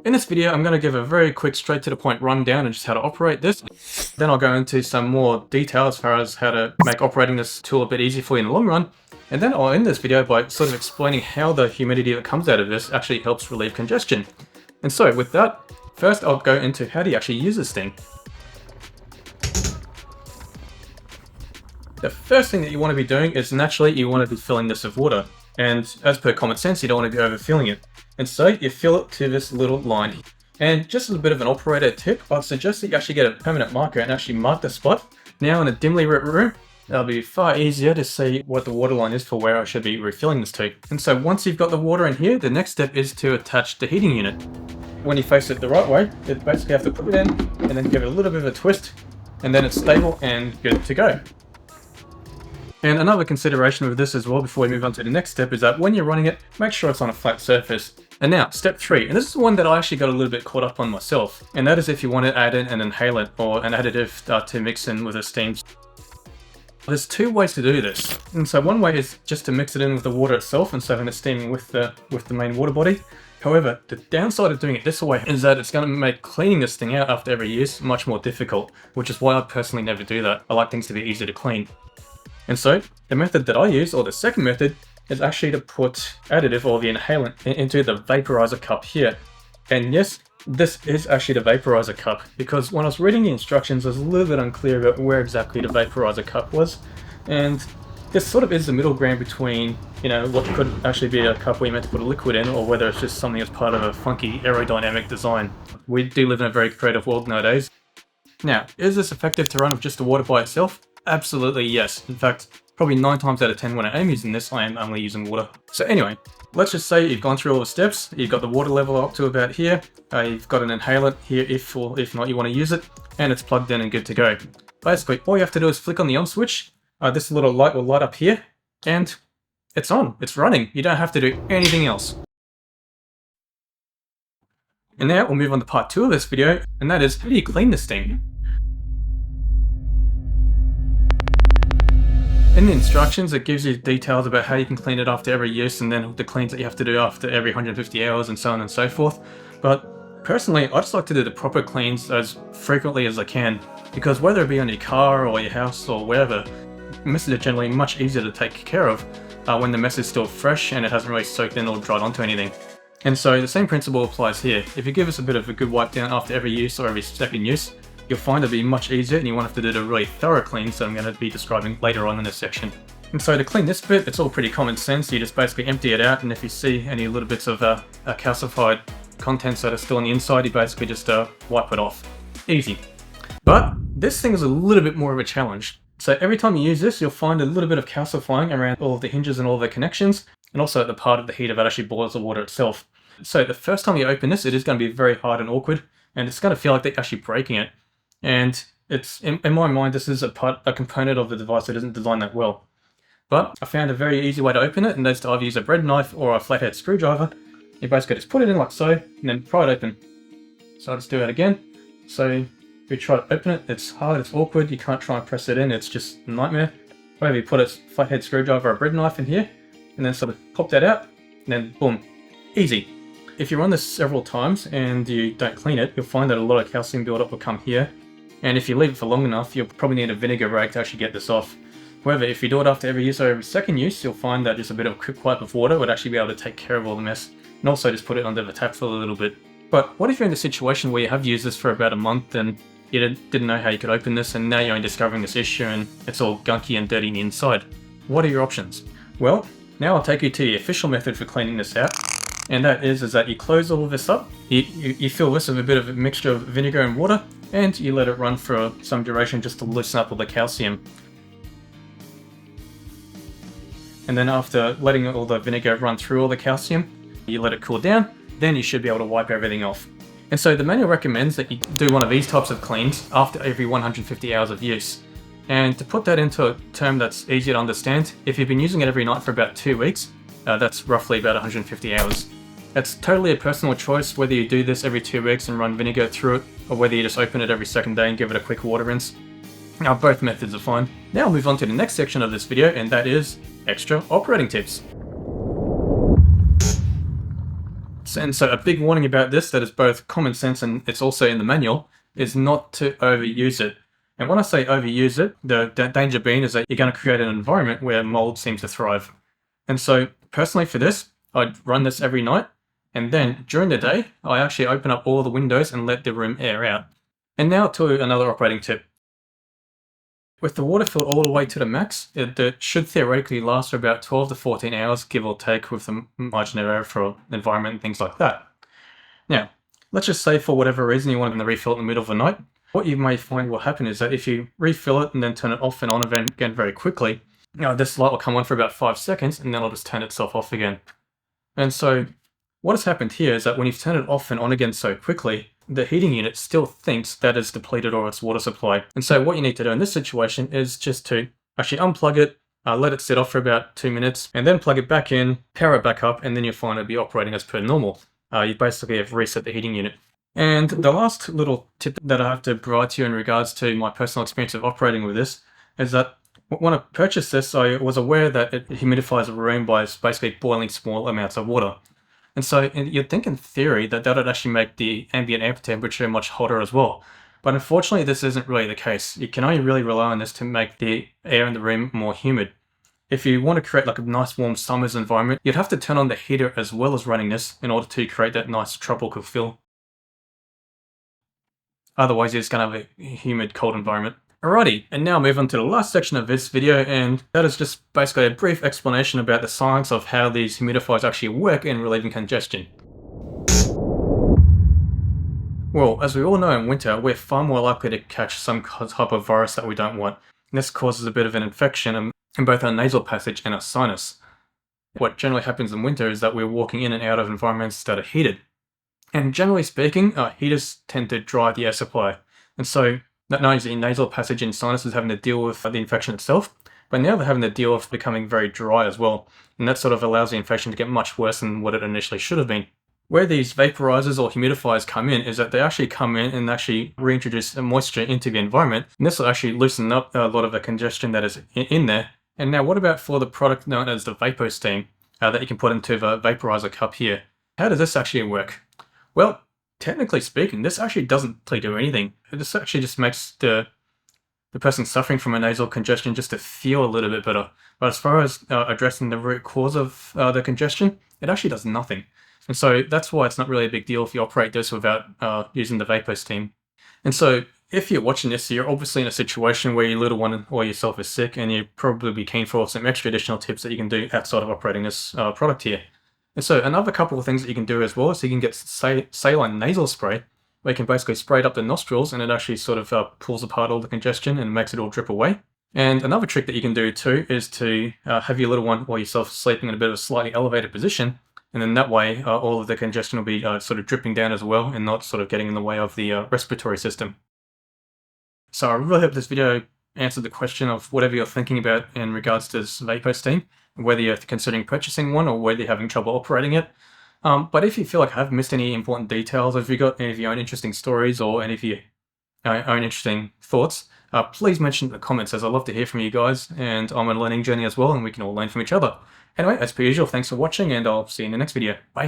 In this video, I'm going to give a very quick, straight to the point rundown on just how to operate this. Then I'll go into some more detail as far as how to make operating this tool a bit easier for you in the long run. And then I'll end this video by sort of explaining how the humidity that comes out of this actually helps relieve congestion. And so with that, first I'll go into how do you actually use this thing. The first thing that you want to be doing is naturally you want to be filling this with water. And as per common sense, you don't want to be overfilling it. And so you fill it to this little line. And just as a bit of an operator tip, I'd suggest that you actually get a permanent marker and actually mark the spot. Now in a dimly lit room, it'll be far easier to see what the water line is for where I should be refilling this to. And so once you've got the water in here, the next step is to attach the heating unit. When you face it the right way, you basically have to put it in and then give it a little bit of a twist, and then it's stable and good to go. And another consideration with this as well before we move on to the next step is that when you're running it, make sure it's on a flat surface. And now, step 3, and this is the one that I actually got a little bit caught up on myself, and that is if you want to add in an inhalant or an additive to mix in with the steam. There's 2 ways to do this. And so one way is just to mix it in with the water itself and so when it's steaming with the main water body. However, the downside of doing it this way is that it's going to make cleaning this thing out after every use much more difficult, which is why I personally never do that. I like things to be easy to clean. And so, the method that I use, or the second method, is actually to put additive or the inhalant into the vaporizer cup here. And yes, this is actually the vaporizer cup, because when I was reading the instructions, I was a little bit unclear about where exactly the vaporizer cup was. And this sort of is the middle ground between, you know, what could actually be a cup where you're meant to put a liquid in, or whether it's just something that's part of a funky aerodynamic design. We do live in a very creative world nowadays. Now, is this effective to run with just the water by itself? Absolutely yes. In fact, probably 9 times out of 10 when I am using this, I am only using water. So anyway, let's just say you've gone through all the steps, you've got the water level up to about here, you've got an inhalant here if not you want to use it, and it's plugged in and good to go. Basically, all you have to do is flick on the on switch, this little light will light up here, and it's on, it's running. You don't have to do anything else. And now we'll move on to part 2 of this video, and that is, how do you clean this thing? In the instructions, it gives you details about how you can clean it after every use and then the cleans that you have to do after every 150 hours and so on and so forth. But personally, I just like to do the proper cleans as frequently as I can, because whether it be on your car or your house or wherever, messes are generally much easier to take care of when the mess is still fresh and it hasn't really soaked in or dried onto anything. And so the same principle applies here. If you give us a bit of a good wipe down after every use or every second use, you'll find it'll be much easier and you won't have to do the really thorough cleans that I'm going to be describing later on in this section. And so to clean this bit, it's all pretty common sense. You just basically empty it out, and if you see any little bits of calcified contents that are still on the inside, you basically just wipe it off. Easy. But this thing is a little bit more of a challenge. So every time you use this, you'll find a little bit of calcifying around all of the hinges and all of the connections, and also at the part of the heater that actually boils the water itself. So the first time you open this, it is going to be very hard and awkward, and it's going to feel like they're actually breaking it. And it's in my mind, this is a component of the device that isn't designed that well. But I found a very easy way to open it, and that's to either use a bread knife or a flathead screwdriver. You basically just put it in like so, and then pry it open. So I'll just do that again. So if you try to open it, it's hard, it's awkward, you can't try and press it in, it's just a nightmare. However, you put a flathead screwdriver or a bread knife in here, and then sort of pop that out, and then boom, easy. If you run this several times and you don't clean it, you'll find that a lot of calcium buildup will come here. And if you leave it for long enough, you'll probably need a vinegar rag to actually get this off. However, if you do it after every use or every second use, you'll find that just a bit of a quick wipe of water would actually be able to take care of all the mess. And also just put it under the tap for a little bit. But what if you're in a situation where you have used this for about a month and you didn't know how you could open this, and now you're only discovering this issue and it's all gunky and dirty on the inside? What are your options? Well, now I'll take you to the official method for cleaning this out. And that is that you close all of this up, you fill this with a bit of a mixture of vinegar and water, and you let it run for some duration just to loosen up all the calcium. And then after letting all the vinegar run through all the calcium, you let it cool down, then you should be able to wipe everything off. And so the manual recommends that you do one of these types of cleans after every 150 hours of use. And to put that into a term that's easier to understand, if you've been using it every night for about 2 weeks, that's roughly about 150 hours. It's totally a personal choice whether you do this every 2 weeks and run vinegar through it, or whether you just open it every second day and give it a quick water rinse. Now both methods are fine. Now I'll move on to the next section of this video, and that is extra operating tips. And so a big warning about this that is both common sense and it's also in the manual is not to overuse it. And when I say overuse it, the danger being is that you're going to create an environment where mold seems to thrive. And so personally for this, I'd run this every night. And then during the day, I actually open up all the windows and let the room air out. And now to another operating tip. With the water filled all the way to the max, it should theoretically last for about 12 to 14 hours, give or take, with the margin of error for the environment and things like that. Now, let's just say for whatever reason you want to refill it in the middle of the night. What you may find will happen is that if you refill it and then turn it off and on again very quickly, this light will come on for about 5 seconds and then it'll just turn itself off again. And so what has happened here is that when you've turned it off and on again so quickly, the heating unit still thinks that it's depleted or its water supply. And so what you need to do in this situation is just to actually unplug it, let it sit off for about 2 minutes, and then plug it back in, power it back up, and then you'll find it'll be operating as per normal. You basically have reset the heating unit. And the last little tip that I have to provide to you in regards to my personal experience of operating with this is that when I purchased this, I was aware that it humidifies a room by basically boiling small amounts of water. And so you'd think in theory that that would actually make the ambient air temperature much hotter as well. But unfortunately, this isn't really the case. You can only really rely on this to make the air in the room more humid. If you want to create like a nice warm summer's environment, you'd have to turn on the heater as well as running this in order to create that nice tropical feel. Otherwise, you're just going to have a humid, cold environment. Alrighty, and now move on to the last section of this video, and that is just basically a brief explanation about the science of how these humidifiers actually work in relieving congestion. Well, as we all know in winter, we're far more likely to catch some type of virus that we don't want. And this causes a bit of an infection in both our nasal passage and our sinus. What generally happens in winter is that we're walking in and out of environments that are heated. And generally speaking, heaters tend to dry the air supply. And so not only is the nasal passage and sinuses having to deal with the infection itself, but now they're having to deal with becoming very dry as well. And that sort of allows the infection to get much worse than what it initially should have been. Where these vaporizers or humidifiers come in is that they actually come in and actually reintroduce moisture into the environment. And this will actually loosen up a lot of the congestion that is in there. And now what about for the product known as the Vapor Steam that you can put into the vaporizer cup here? How does this actually work? Well, technically speaking, this actually doesn't really do anything. This actually just makes the person suffering from a nasal congestion just to feel a little bit better. But as far as addressing the root cause of the congestion, it actually does nothing. And so that's why it's not really a big deal if you operate this without using the Vapor Steam. And so if you're watching this, you're obviously in a situation where your little one or yourself is sick, and you'd probably be keen for some extra additional tips that you can do outside of operating this product here. And so another couple of things that you can do as well is you can get saline nasal spray, where you can basically spray it up the nostrils and it actually sort of pulls apart all the congestion and makes it all drip away. And another trick that you can do too is to have your little one or yourself sleeping in a bit of a slightly elevated position, and then that way all of the congestion will be sort of dripping down as well and not sort of getting in the way of the respiratory system. So I really hope this video answered the question of whatever you're thinking about in regards to this Vapor Steam, whether you're considering purchasing one or whether you're having trouble operating it. But if you feel like I've missed any important details, or if you've got any of your own interesting stories or any of your own interesting thoughts, please mention in the comments, as I love to hear from you guys, and I'm on a learning journey as well, and we can all learn from each other. Anyway, as per usual, thanks for watching, and I'll see you in the next video. Bye!